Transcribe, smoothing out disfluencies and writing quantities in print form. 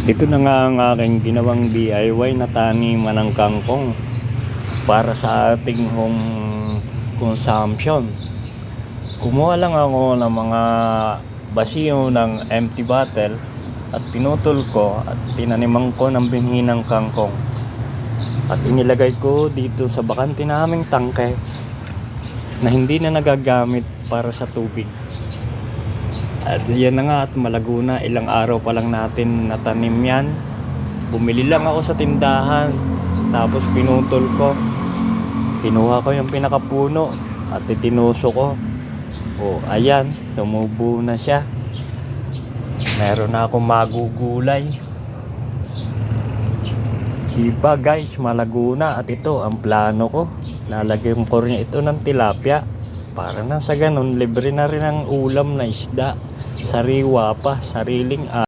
Ito na nga ang aking ginawang DIY na taniman ng kangkong para sa ating home consumption. Kumuha lang ako ng mga basiyo ng empty bottle at pinutol ko at tinaniman ko ng binhi ng kangkong. At inilagay ko dito sa bakante naming tangke na hindi na nagagamit para sa tubig. At yan na nga, at malago na, ilang araw pa lang natin natanim yan. Bumili lang ako sa tindahan, tapos pinutol ko, kinuha ko yung pinakapuno at itinuso ko. O ayan, tumubo na siya. Meron na akong magugulay. Diba guys, malago na. At ito ang plano ko, lalagyan ko rin ito ng tilapia para na sa ganun libre na rin ang ulam na isda. Sariwa pa, sariling